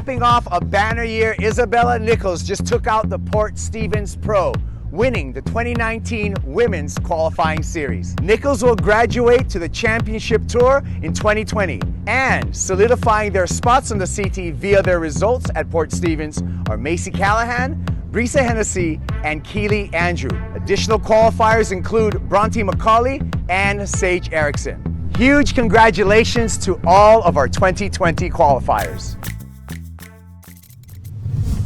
Capping off a banner year, Isabella Nichols just took out the Port Stephens Pro, winning the 2019 Women's Qualifying Series. Nichols will graduate to the Championship Tour in 2020, and solidifying their spots on the CT via their results at Port Stephens are Macy Callahan, Brisa Hennessy, and Keely Andrew. Additional qualifiers include Bronte McCauley and Sage Erickson. Huge congratulations to all of our 2020 qualifiers.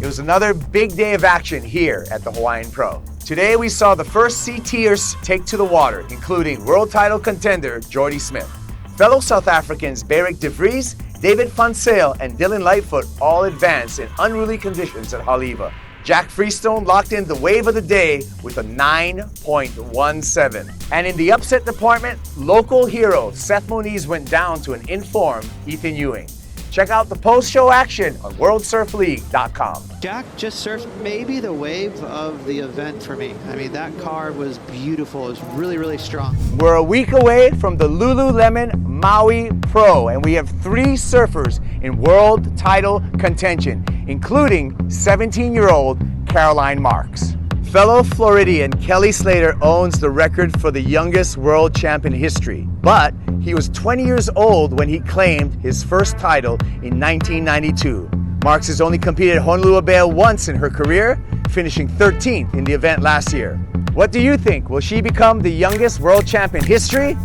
It was another big day of action here at the Hawaiian Pro. Today we saw the first CTers take to the water, including world title contender Jordy Smith. Fellow South Africans Beric de Vries, David Fonsale, and Dylan Lightfoot all advanced in unruly conditions at Haleiwa. Jack Freestone locked in the wave of the day with a 9.17. And in the upset department, local hero Seth Moniz went down to an informed Ethan Ewing. Check out the post-show action on WorldSurfLeague.com. Jack just surfed maybe the wave of the event for me. I mean, that card was beautiful. It was really, really strong. We're a week away from the Lululemon Maui Pro, and we have 3 surfers in world title contention, including 17-year-old Caroline Marks. Fellow Floridian Kelly Slater owns the record for the youngest world champ in history, but he was 20 years old when he claimed his first title in 1992. Marks has only competed at Honolulu Bay once in her career, finishing 13th in the event last year. What do you think? Will she become the youngest world champ in history?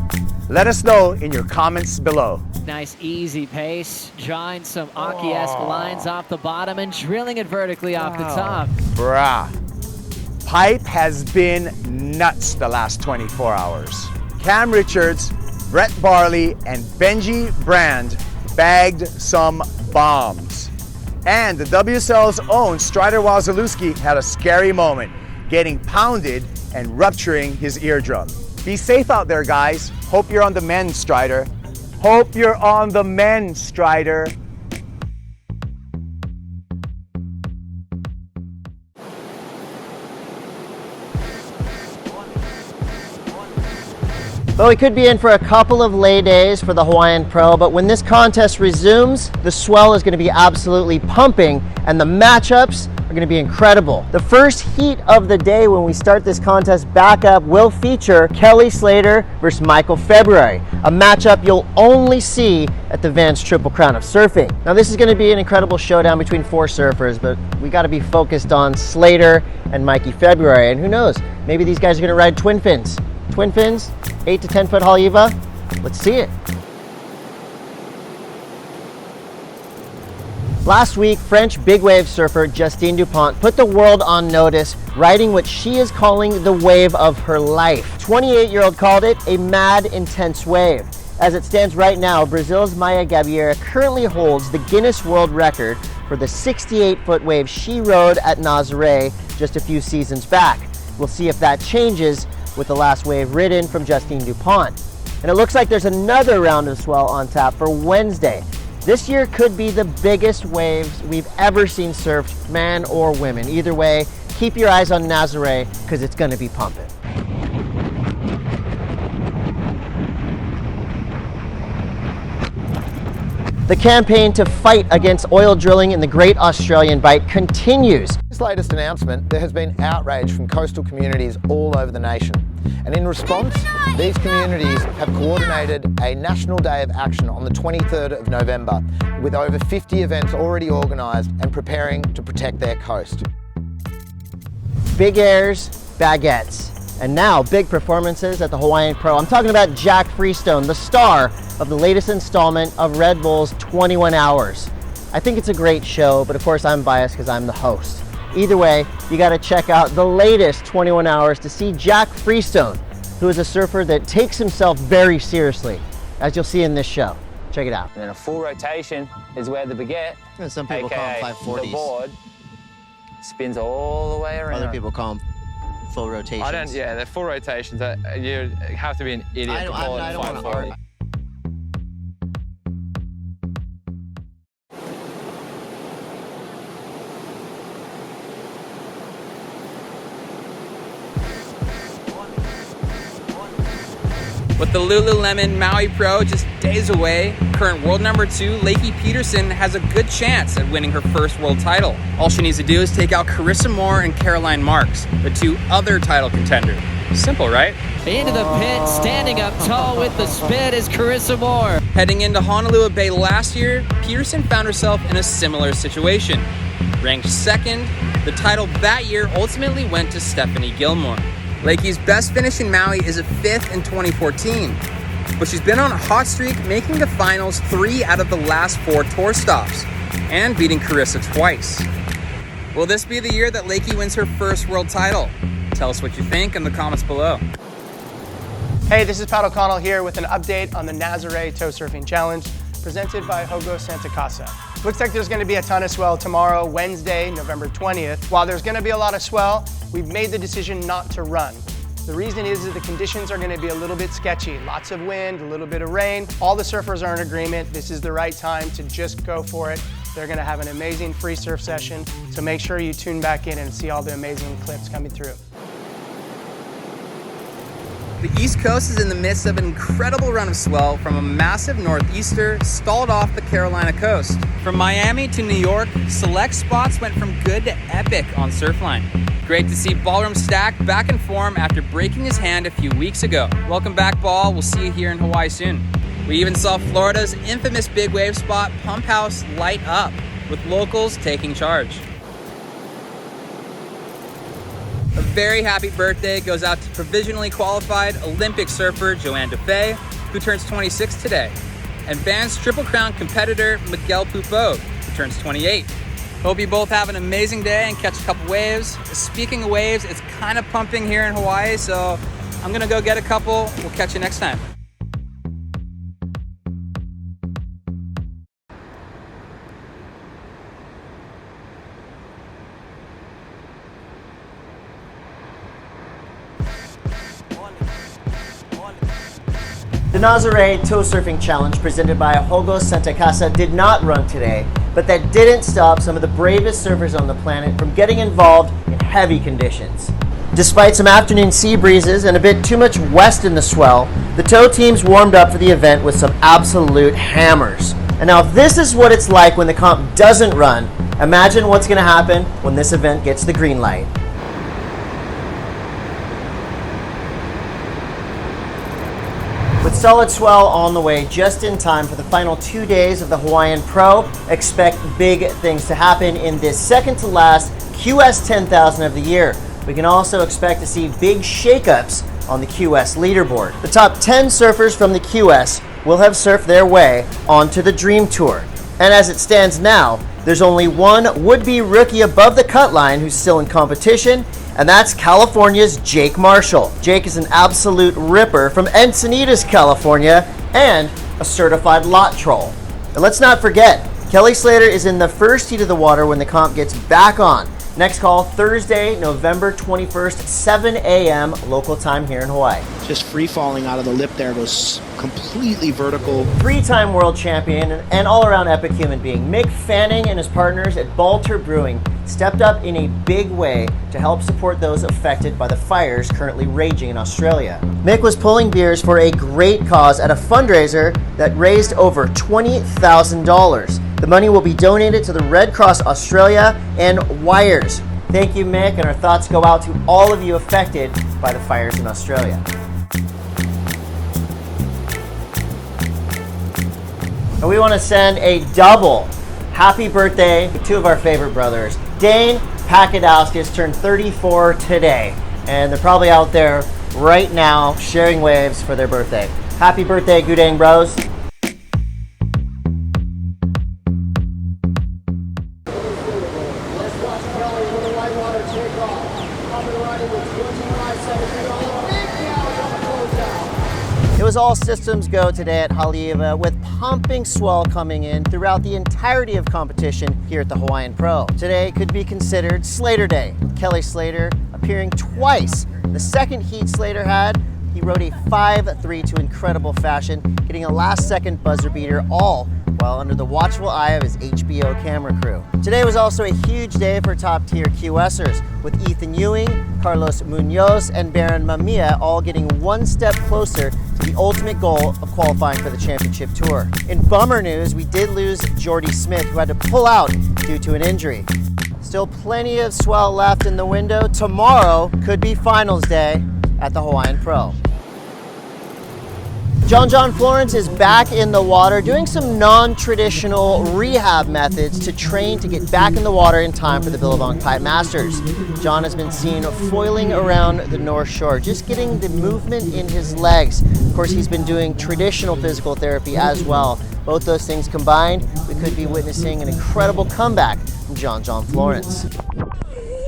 Let us know in your comments below. Nice easy pace, drawing some Aki-esque lines off the bottom and drilling it vertically off the top. Brah. Pipe has been nuts the last 24 hours. Cam Richards, Brett Barley, and Benji Brand bagged some bombs. And the WSL's own Strider Wazalewski had a scary moment, getting pounded and rupturing his eardrum. Be safe out there, guys. Hope you're on the mend, Strider. Hope you're on the mend, Strider. Well, we could be in for a couple of lay days for the Hawaiian Pro, but when this contest resumes, the swell is going to be absolutely pumping and the matchups are going to be incredible. The first heat of the day when we start this contest back up will feature Kelly Slater versus Michael February, a matchup you'll only see at the Vans Triple Crown of Surfing. Now, this is going to be an incredible showdown between 4 surfers, but we got to be focused on Slater and Mikey February, and who knows, maybe these guys are going to ride twin fins. Twin fins, 8 to 10 foot Haleiwa. Let's see it. Last week, French big wave surfer Justine Dupont put the world on notice, riding what she is calling the wave of her life. 28-year-old called it a mad, intense wave. As it stands right now, Brazil's Maia Gabeira currently holds the Guinness World Record for the 68-foot wave she rode at Nazaré just a few seasons back. We'll see if that changes with the last wave ridden from Justine Dupont. And it looks like there's another round of swell on tap for Wednesday. This year could be the biggest waves we've ever seen surfed, man or women. Either way, keep your eyes on Nazaré because it's going to be pumping. The campaign to fight against oil drilling in the Great Australian Bight continues. This latest announcement, there has been outrage from coastal communities all over the nation. And in response, these communities have coordinated a national day of action on the 23rd of November, with over 50 events already organised and preparing to protect their coast. Big airs, baguettes, and now big performances at the Hawaiian Pro. I'm talking about Jack Freestone, the star of the latest installment of Red Bull's 21 Hours. I think it's a great show, but of course I'm biased because I'm the host. Either way, you got to check out the latest 21 Hours to see Jack Freestone, who is a surfer that takes himself very seriously, as you'll see in this show. Check it out. And then a full rotation is where the baguette, Some people call them 540s. the board, spins all the way around. Other people call them full rotations. Yeah, they're full rotations. You have to be an idiot to call it 540. With the Lululemon Maui Pro just days away, current world number 2, Lakey Peterson has a good chance at winning her first world title. All she needs to do is take out CARISSA Moore and Caroline Marks, the 2 other title contenders. Simple, right? Into the pit, standing up tall with the spit is CARISSA Moore. Heading into Honolulu Bay last year, Peterson found herself in a similar situation. Ranked 2nd, the title that year ultimately went to Stephanie Gilmore. Lakey's best finish in Maui is a 5th in 2014, but she's been on a hot streak, making the finals 3 out of the last 4 tour stops, and beating CARISSA twice. Will this be the year that Lakey wins her first world title? Tell us what you think in the comments below. Hey, this is Pat O'Connell here with an update on the Nazaré Tow Surfing Challenge presented by Hogo Santa Casa. Looks like there's going to be a ton of swell tomorrow, Wednesday, November 20th. While there's going to be a lot of swell, we've made the decision not to run. The reason is that the conditions are going to be a little bit sketchy. Lots of wind, a little bit of rain. All the surfers are in agreement. This is the right time to just go for it. They're going to have an amazing free surf session, so make sure you tune back in and see all the amazing clips coming through. The East Coast is in the midst of an incredible run of swell from a massive northeaster stalled off the Carolina coast. From Miami to New York, select spots went from good to epic on Surfline. Great to see Ballroom Stack back in form after breaking his hand a few weeks ago. Welcome back, Ball. We'll see you here in Hawaii soon. We even saw Florida's infamous big wave spot, Pump House, light up, with locals taking charge. A very happy birthday goes out to provisionally qualified Olympic surfer Joanne DeFay, who turns 26 today, and Vans Triple Crown competitor Miguel Pupo, who turns 28. Hope you both have an amazing day and catch a couple waves. Speaking of waves, it's kind of pumping here in Hawaii, so I'm gonna go get a couple. We'll catch you next time. The Nazaré Tow Surfing Challenge presented by Hogo Santa Casa did not run today, but that didn't stop some of the bravest surfers on the planet from getting involved in heavy conditions. Despite some afternoon sea breezes and a bit too much west in the swell, the tow teams warmed up for the event with some absolute hammers. And now if this is what it's like when the comp doesn't run, imagine what's going to happen when this event gets the green light. With solid swell on the way just in time for the final 2 days of the Hawaiian Pro, expect big things to happen in this second to last QS 10,000 of the year. We can also expect to see big shakeups on the QS leaderboard. The top 10 surfers from the QS will have surfed their way onto the Dream Tour. And as it stands now, there's only one would-be rookie above the cut line who's still in competition, and that's California's Jake Marshall. Jake is an absolute ripper from Encinitas, California, and a certified lot troll. And let's not forget, Kelly Slater is in the first heat of the water when the comp gets back on. Next call, Thursday, November 21st, 7 a.m. local time here in Hawaii. Just free falling out of the lip there, was completely vertical. 3-time world champion and all-around epic human being, Mick Fanning and his partners at Balter Brewing stepped up in a big way to help support those affected by the fires currently raging in Australia. Mick was pulling beers for a great cause at a fundraiser that raised over $20,000. The money will be donated to the Red Cross Australia and Wires. Thank you, Mick, and our thoughts go out to all of you affected by the fires in Australia. And we want to send a double happy birthday to 2 of our favorite brothers. Dane Pakadauskas turned 34 today, and they're probably out there right now sharing waves for their birthday. Happy birthday, Gudang Bros. It was all systems go today at Haleiwa, with pumping swell coming in throughout the entirety of competition here at the Hawaiian Pro. Today could be considered Slater Day, with Kelly Slater appearing twice. The second heat Slater had he rode a 5-3 to incredible fashion, getting a last-second buzzer beater, all while under the watchful eye of his HBO camera crew. Today was also a huge day for top-tier QSers, with Ethan Ewing, Carlos Munoz, and Baron Mamiya all getting one step closer to the ultimate goal of qualifying for the championship tour. In bummer news, we did lose Jordy Smith, who had to pull out due to an injury. Still plenty of swell left in the window. Tomorrow could be finals day at the Hawaiian Pro. John Florence is back in the water doing some non-traditional rehab methods to train to get back in the water in time for the Billabong Pipe Masters. John has been seen foiling around the North Shore, just getting the movement in his legs. Of course, he's been doing traditional physical therapy as well. Both those things combined, we could be witnessing an incredible comeback from John Florence.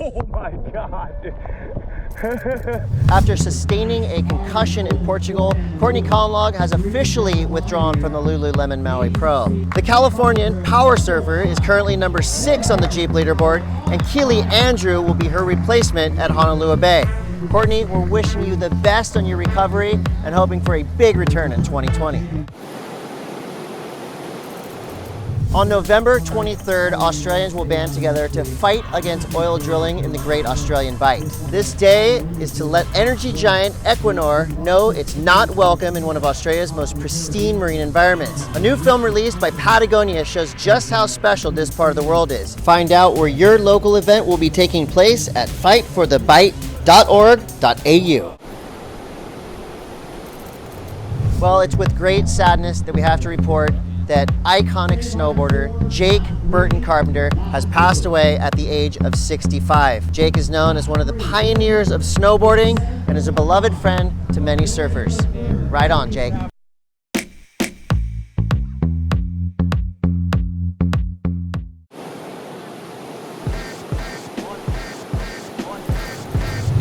Oh my God. After sustaining a concussion in Portugal, Courtney CONLOGUE has officially withdrawn from the Lululemon Maui Pro. The Californian power surfer is currently number 6 on the Jeep leaderboard, and Keely Andrew will be her replacement at Honolulu Bay. Courtney, we're wishing you the best on your recovery and hoping for a big return in 2020. On November 23rd, Australians will band together to fight against oil drilling in the Great Australian Bight. This day is to let energy giant Equinor know it's not welcome in one of Australia's most pristine marine environments. A new film released by Patagonia shows just how special this part of the world is. Find out where your local event will be taking place at fightforthebight.org.au. Well, it's with great sadness that we have to report that iconic snowboarder Jake Burton Carpenter has passed away at the age of 65. Jake is known as one of the pioneers of snowboarding and is a beloved friend to many surfers. Ride on, Jake.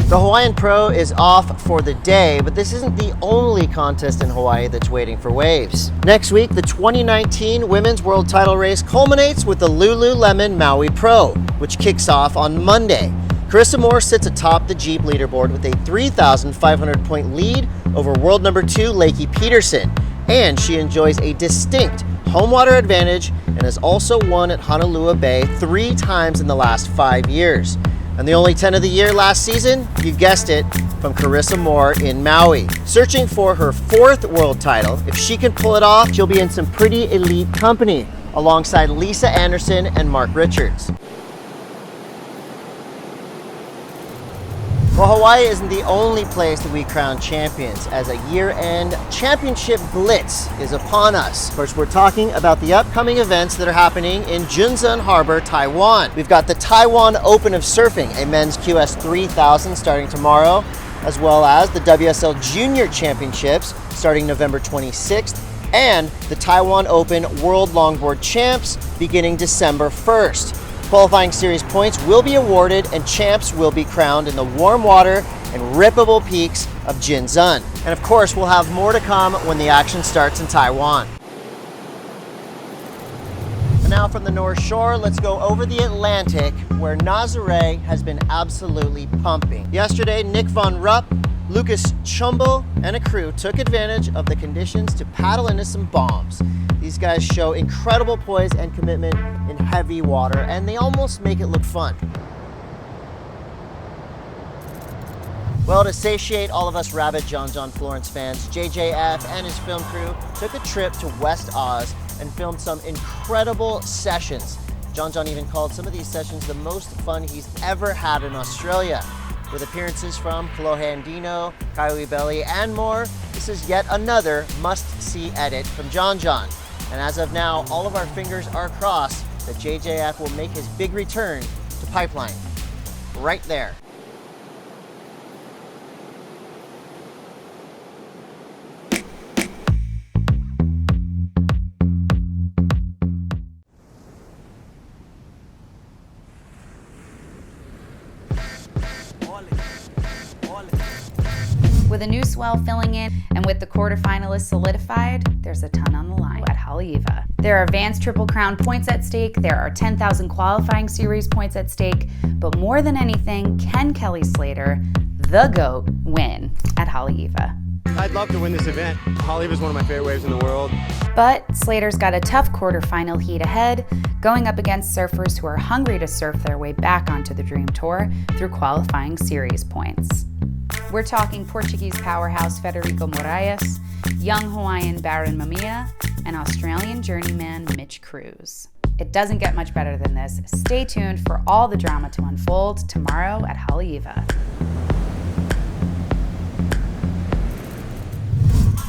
The Hawaiian Pro is off for the day, but this isn't the only contest in Hawaii that's waiting for waves. Next week, the 2019 Women's World Title race culminates with the Lululemon Maui Pro, which kicks off on Monday. CARISSA Moore sits atop the Jeep leaderboard with a 3,500 point lead over world number 2 Lakey Peterson, and she enjoys a distinct home water advantage and has also won at Honolulu Bay 3 times in the last 5 years. And the only 10 of the year last season, you guessed it, from CARISSA Moore in Maui. Searching for her 4th world title, if she can pull it off, she'll be in some pretty elite company, alongside Lisa Anderson and Mark Richards. Well, Hawaii isn't the only place that we crown champions, as a year-end championship blitz is upon us. Of course, we're talking about the upcoming events that are happening in Junsan Harbor, Taiwan. We've got the Taiwan Open of Surfing, a men's QS 3000 starting tomorrow, as well as the WSL Junior Championships starting November 26th, and the Taiwan Open World Longboard Champs beginning December 1st. Qualifying series points will be awarded and champs will be crowned in the warm water and rippable peaks of Jinzan. And of course, we'll have more to come when the action starts in Taiwan. And now from the North Shore, let's go over the Atlantic, where Nazaré has been absolutely pumping. Yesterday, Nick Von Rupp, Lucas Chumbo, and a crew took advantage of the conditions to paddle into some bombs. These guys show incredible poise and commitment in heavy water, and they almost make it look fun. Well, to satiate all of us rabid John Florence fans, JJF and his film crew took a trip to West Oz and filmed some incredible sessions. John even called some of these sessions the most fun he's ever had in Australia. With appearances from Kolohe Andino, Kaiwi Belly, and more, this is yet another must-see edit from John. And as of now, all of our fingers are crossed that JJF will make his big return to Pipeline. Right there. With a new swell filling in and with the quarterfinalists solidified, there's a ton on the line at Haleiwa. There are advanced Triple Crown points at stake, there are 10,000 qualifying series points at stake, but more than anything, can Kelly Slater, the GOAT, win at Haleiwa? I'd love to win this event. Haleiwa is one of my favorite waves in the world. But Slater's got a tough quarterfinal heat ahead, going up against surfers who are hungry to surf their way back onto the Dream Tour through qualifying series points. We're talking Portuguese powerhouse Federico Moraes, young Hawaiian Baron Mamiya, and Australian journeyman Mitch Cruz. It doesn't get much better than this. Stay tuned for all the drama to unfold tomorrow at Haleiwa.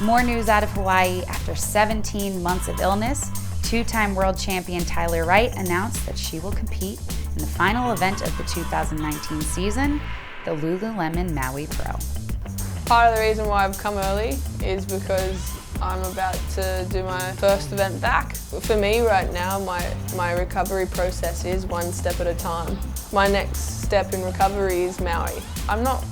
More news out of Hawaii. After 17 months of illness, two-time world champion Tyler Wright announced that she will compete in the final event of the 2019 season, the Lululemon Maui Pro. Part of the reason why I've come early is because I'm about to do my first event back. For me right now, my recovery process is one step at a time. My next step in recovery is Maui. I'm not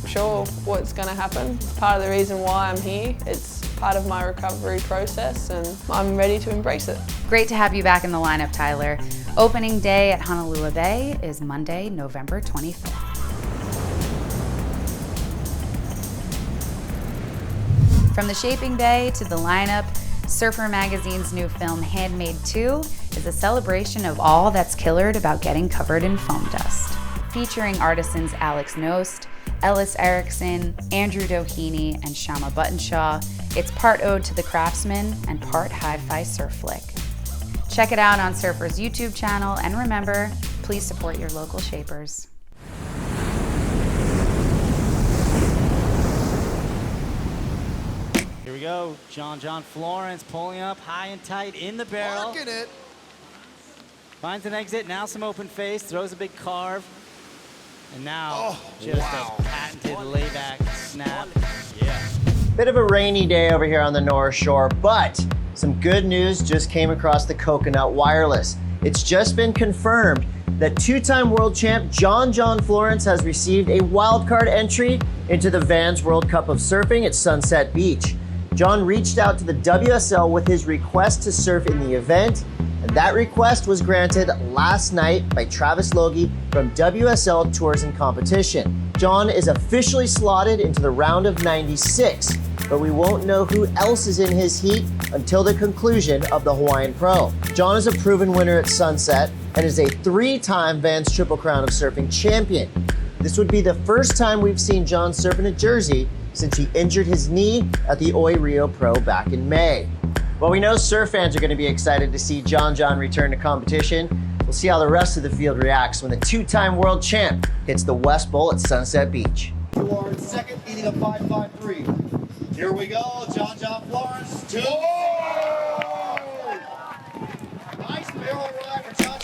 sure what's going to happen. It's part of the reason why I'm here. It's part of my recovery process and I'm ready to embrace it. Great to have you back in the lineup, Tyler. Opening day at Honolulu Bay is Monday, November 25th. From the shaping bay to the lineup, Surfer Magazine's new film Handmade 2 is a celebration of all that's killered about getting covered in foam dust. Featuring artisans Alex Nost, Ellis Erickson, Andrew Doheny, and Shama Buttonshaw, it's part ode to the craftsman and part hi-fi surf flick. Check it out on Surfer's YouTube channel, and remember, please support your local shapers. Here we go, John Florence pulling up high and tight in the barrel. Marking it. Finds an exit, now some open face, throws a big carve. And now, just a patented layback snap. Yeah. Bit of a rainy day over here on the North Shore, but some good news just came across the Coconut Wireless. It's just been confirmed that two-time world champ John Florence has received a wildcard entry into the Vans World Cup of Surfing at Sunset Beach. John reached out to the WSL with his request to surf in the event, and that request was granted last night by Travis Logie from WSL Tours and Competition. John is officially slotted into the round of 96, but we won't know who else is in his heat until the conclusion of the Hawaiian Pro. John is a proven winner at Sunset and is a three-time Vans Triple Crown of Surfing champion. This would be the first time we've seen John surf in a jersey since he injured his knee at the Oi Rio Pro back in May. Well, we know surf fans are going to be excited to see John return to competition. We'll see how the rest of the field reacts when the two-time world champ hits the West Bowl at Sunset Beach. You are in second, eating a 5.53. Here we go, John Florence. Nice barrel ride for John